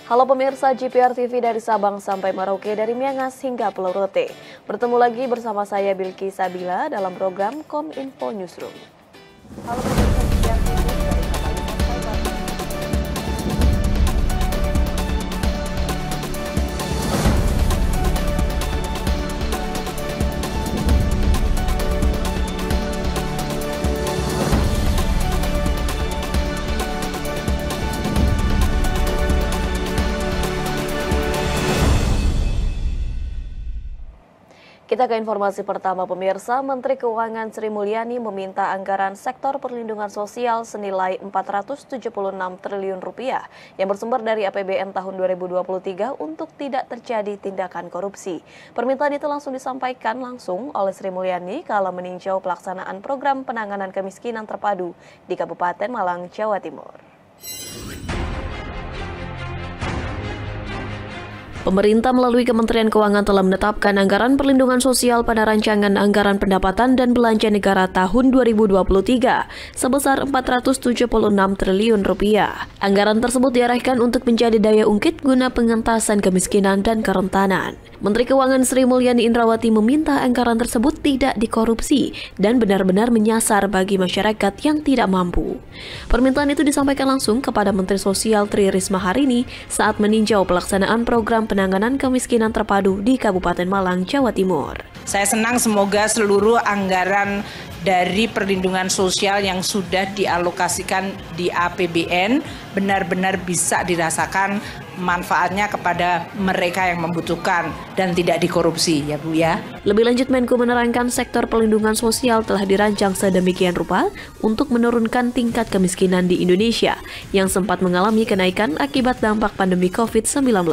Halo pemirsa GPR TV dari Sabang sampai Merauke, dari Miangas hingga Pulau Rote. Bertemu lagi bersama saya Bilki Sabila dalam program Kominfo Newsroom. Halo pemirsa GPR TV dari Kita ke informasi pertama pemirsa. Menteri Keuangan Sri Mulyani meminta anggaran sektor perlindungan sosial senilai 476 triliun rupiah yang bersumber dari APBN tahun 2023 untuk tidak terjadi tindakan korupsi. Permintaan itu langsung disampaikan langsung oleh Sri Mulyani kala meninjau pelaksanaan program penanganan kemiskinan terpadu di Kabupaten Malang, Jawa Timur. Pemerintah melalui Kementerian Keuangan telah menetapkan anggaran perlindungan sosial pada rancangan anggaran pendapatan dan belanja negara tahun 2023 sebesar 476 triliun rupiah. Anggaran tersebut diarahkan untuk menjadi daya ungkit guna pengentasan kemiskinan dan kerentanan. Menteri Keuangan Sri Mulyani Indrawati meminta anggaran tersebut tidak dikorupsi dan benar-benar menyasar bagi masyarakat yang tidak mampu. Permintaan itu disampaikan langsung kepada Menteri Sosial Tri Risma hari ini saat meninjau pelaksanaan program penanganan kemiskinan terpadu di Kabupaten Malang, Jawa Timur. Saya senang semoga seluruh anggaran dari perlindungan sosial yang sudah dialokasikan di APBN benar-benar bisa dirasakan manfaatnya kepada mereka yang membutuhkan dan tidak dikorupsi, ya Bu ya. Lebih lanjut, Menko menerangkan sektor perlindungan sosial telah dirancang sedemikian rupa untuk menurunkan tingkat kemiskinan di Indonesia yang sempat mengalami kenaikan akibat dampak pandemi COVID-19.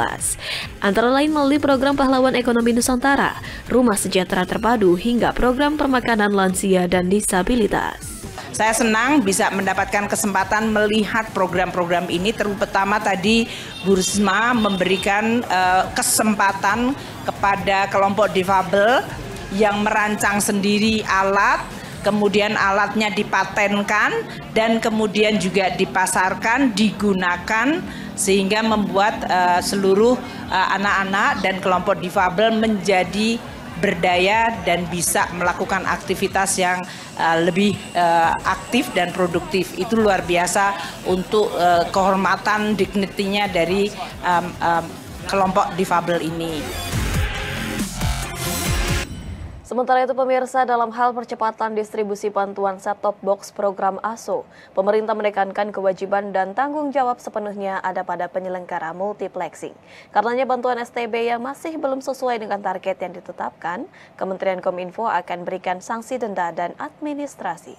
Antara lain melalui program Pahlawan Ekonomi Nusantara, Rumah Sejahtera Terpadu, hingga program permakanan lansia dan disabilitas. Saya senang bisa mendapatkan kesempatan melihat program-program ini, terutama tadi Bu Risma memberikan kesempatan kepada kelompok difabel yang merancang sendiri alat, kemudian alatnya dipatenkan dan kemudian juga dipasarkan, digunakan, sehingga membuat seluruh anak-anak dan kelompok difabel menjadi berdaya dan bisa melakukan aktivitas yang lebih aktif dan produktif. Itu luar biasa untuk kehormatan dignity-nya dari kelompok difabel ini. Sementara itu pemirsa, dalam hal percepatan distribusi bantuan set-top box program ASO, pemerintah menekankan kewajiban dan tanggung jawab sepenuhnya ada pada penyelenggara multiplexing. Karenanya bantuan STB yang masih belum sesuai dengan target yang ditetapkan, Kementerian Kominfo akan berikan sanksi denda dan administrasi.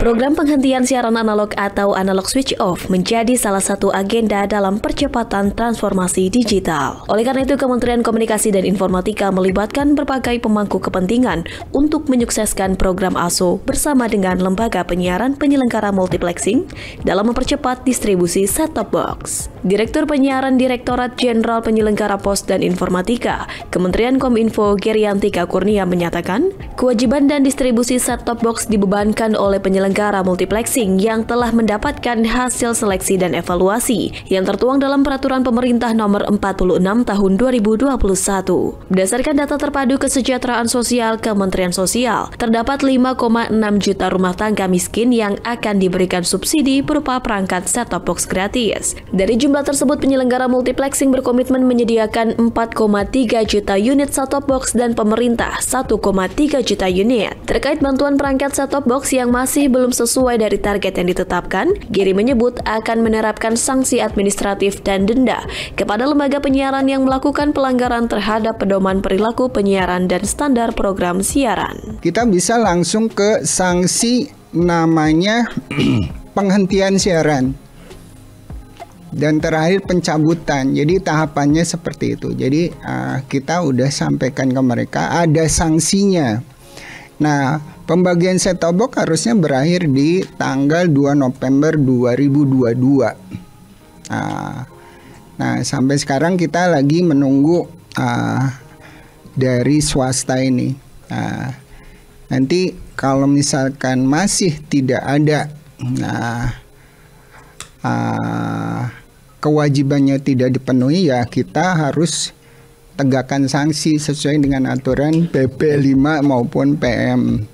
Program penghentian siaran analog atau analog switch off menjadi salah satu agenda dalam percepatan transformasi digital. Oleh karena itu, Kementerian Komunikasi dan Informatika melibatkan berbagai pemangku kepentingan untuk menyukseskan program ASO bersama dengan lembaga penyiaran penyelenggara multiplexing dalam mempercepat distribusi set-top box. Direktur Penyiaran Direktorat Jenderal Penyelenggara Pos dan Informatika, Kementerian Kominfo Geriantika Kurnia menyatakan, kewajiban dan distribusi set-top box dibebankan oleh penyelenggara multiplexing yang telah mendapatkan hasil seleksi dan evaluasi yang tertuang dalam Peraturan Pemerintah Nomor 46 Tahun 2021. Berdasarkan data terpadu kesejahteraan sosial Kementerian Sosial, terdapat 5,6 juta rumah tangga miskin yang akan diberikan subsidi berupa perangkat set-top box gratis. Dari jumlah tersebut, penyelenggara multiplexing berkomitmen menyediakan 4,3 juta unit set-top box dan pemerintah 1,3 juta unit. Terkait bantuan perangkat set-top box yang masih belum sesuai dari target yang ditetapkan, Giri menyebut akan menerapkan sanksi administratif dan denda kepada lembaga penyiaran yang melakukan pelanggaran terhadap pedoman perilaku penyiaran dan standar program siaran. Kita bisa langsung ke sanksi namanya penghentian siaran dan terakhir pencabutan. Jadi tahapannya seperti itu. Jadi kita udah sampaikan ke mereka ada sanksinya. Nah, pembagian set-top box harusnya berakhir di tanggal 2 November 2022. Nah, sampai sekarang kita lagi menunggu dari swasta ini. Nanti kalau misalkan masih tidak ada Nah, kewajibannya tidak dipenuhi, ya kita harus tegakkan sanksi sesuai dengan aturan PP 5 maupun PM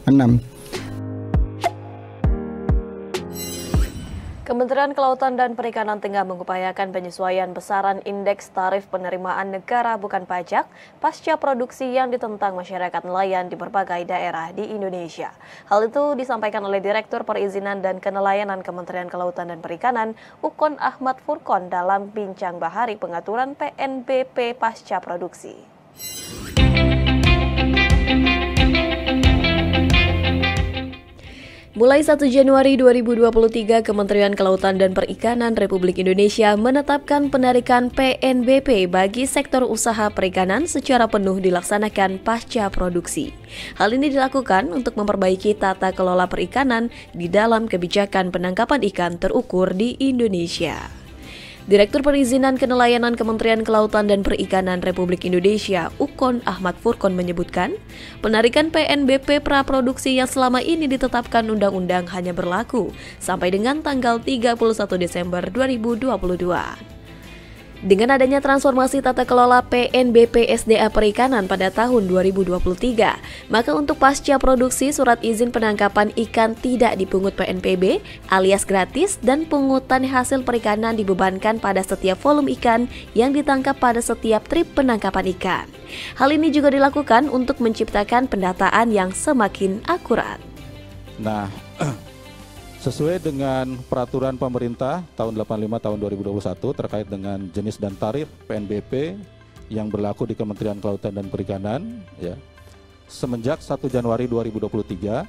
6. Kementerian Kelautan dan Perikanan tengah mengupayakan penyesuaian besaran indeks tarif penerimaan negara bukan pajak pasca produksi yang ditentang masyarakat nelayan di berbagai daerah di Indonesia. Hal itu disampaikan oleh Direktur Perizinan dan Kenelayanan Kementerian Kelautan dan Perikanan, Ukon Ahmad Furkon, dalam Bincang Bahari Pengaturan PNBP pasca produksi. Mulai 1 Januari 2023, Kementerian Kelautan dan Perikanan Republik Indonesia menetapkan penarikan PNBP bagi sektor usaha perikanan secara penuh dilaksanakan pasca produksi. Hal ini dilakukan untuk memperbaiki tata kelola perikanan di dalam kebijakan penangkapan ikan terukur di Indonesia. Direktur Perizinan Kenelayanan Kementerian Kelautan dan Perikanan Republik Indonesia, Ukon Ahmad Furkon, menyebutkan, penarikan PNBP praproduksi yang selama ini ditetapkan undang-undang hanya berlaku sampai dengan tanggal 31 Desember 2022. Dengan adanya transformasi tata kelola PNBP SDA Perikanan pada tahun 2023, maka untuk pasca produksi surat izin penangkapan ikan tidak dipungut PNBP alias gratis, dan pungutan hasil perikanan dibebankan pada setiap volume ikan yang ditangkap pada setiap trip penangkapan ikan. Hal ini juga dilakukan untuk menciptakan pendataan yang semakin akurat. Nah, sesuai dengan peraturan pemerintah tahun 85 tahun 2021 terkait dengan jenis dan tarif PNBP yang berlaku di Kementerian Kelautan dan Perikanan, ya. Semenjak 1 Januari 2023,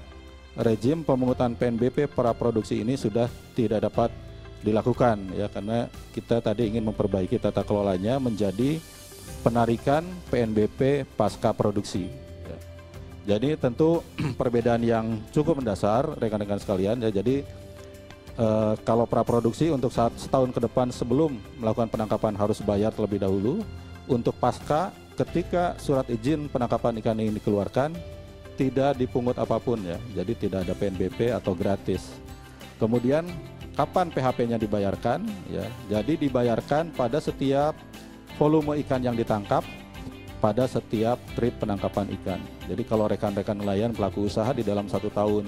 rejim pemungutan PNBP praproduksi ini sudah tidak dapat dilakukan, ya, karena kita tadi ingin memperbaiki tata kelolanya menjadi penarikan PNBP pasca produksi. Jadi tentu perbedaan yang cukup mendasar rekan-rekan sekalian, ya. Jadi kalau praproduksi untuk setahun ke depan sebelum melakukan penangkapan harus bayar terlebih dahulu. Untuk pasca, ketika surat izin penangkapan ikan ini dikeluarkan tidak dipungut apapun, ya. Jadi tidak ada PNBP atau gratis. Kemudian kapan PHP-nya dibayarkan, ya. Jadi dibayarkan pada setiap volume ikan yang ditangkap pada setiap trip penangkapan ikan. Jadi kalau rekan-rekan nelayan pelaku usaha di dalam 1 tahun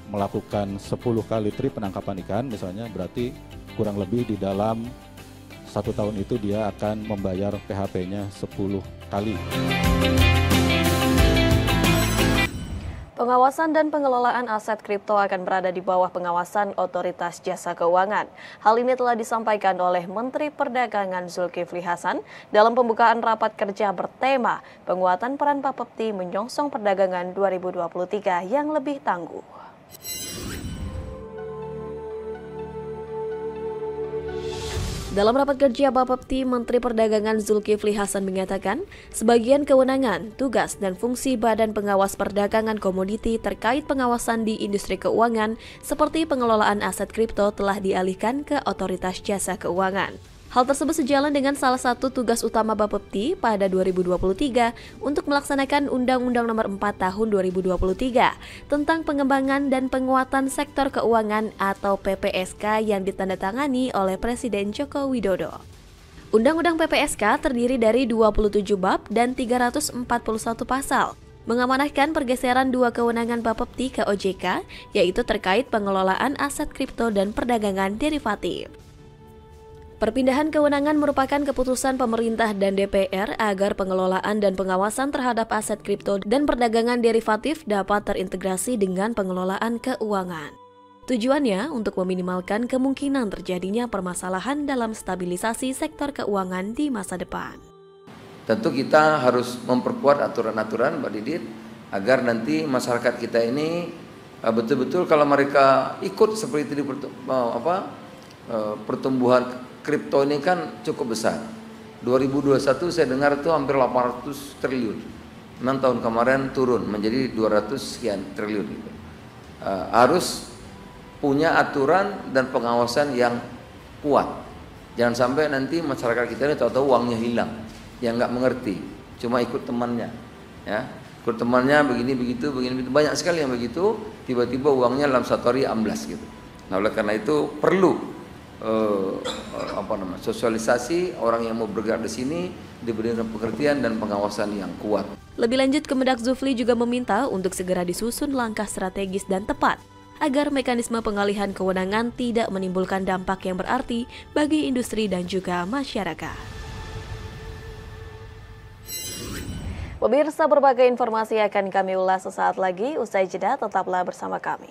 melakukan 10 kali trip penangkapan ikan misalnya, berarti kurang lebih di dalam 1 tahun itu dia akan membayar PHP-nya 10 kali. Pengawasan dan pengelolaan aset kripto akan berada di bawah pengawasan Otoritas Jasa Keuangan. Hal ini telah disampaikan oleh Menteri Perdagangan Zulkifli Hasan dalam pembukaan rapat kerja bertema penguatan peran Bapepti menyongsong perdagangan 2023 yang lebih tangguh. Dalam rapat kerja Bapepti, Menteri Perdagangan Zulkifli Hasan mengatakan, sebagian kewenangan, tugas, dan fungsi Badan Pengawas Perdagangan Komoditi terkait pengawasan di industri keuangan seperti pengelolaan aset kripto telah dialihkan ke Otoritas Jasa Keuangan. Hal tersebut sejalan dengan salah satu tugas utama Bapepti pada 2023 untuk melaksanakan Undang-Undang Nomor 4 Tahun 2023 tentang pengembangan dan penguatan sektor keuangan atau PPSK yang ditandatangani oleh Presiden Joko Widodo. Undang-Undang PPSK terdiri dari 27 bab dan 341 pasal, mengamanahkan pergeseran 2 kewenangan Bapepti ke OJK, yaitu terkait pengelolaan aset kripto dan perdagangan derivatif. Perpindahan kewenangan merupakan keputusan pemerintah dan DPR agar pengelolaan dan pengawasan terhadap aset kripto dan perdagangan derivatif dapat terintegrasi dengan pengelolaan keuangan. Tujuannya untuk meminimalkan kemungkinan terjadinya permasalahan dalam stabilisasi sektor keuangan di masa depan. Tentu kita harus memperkuat aturan-aturan, Mbak Didit, agar nanti masyarakat kita ini betul-betul kalau mereka ikut seperti itu pertumbuhan kripto ini kan cukup besar. 2021 saya dengar itu hampir 800 triliun. Memang tahun kemarin turun menjadi 200 sekian triliun. Harus punya aturan dan pengawasan yang kuat. Jangan sampai nanti masyarakat kita ini tahu-tahu uangnya hilang, yang nggak mengerti, cuma ikut temannya. Ya, Kalau temannya begini begitu, banyak sekali yang begitu, tiba-tiba uangnya dalam 1 hari amblas gitu. Nah, oleh karena itu perlu sosialisasi, orang yang mau bergerak di sini diberikan pengertian dan pengawasan yang kuat. Lebih lanjut, Kemendak Zulkifli juga meminta untuk segera disusun langkah strategis dan tepat agar mekanisme pengalihan kewenangan tidak menimbulkan dampak yang berarti bagi industri dan juga masyarakat. Pemirsa, berbagai informasi akan kami ulas sesaat lagi. Usai jeda, tetaplah bersama kami.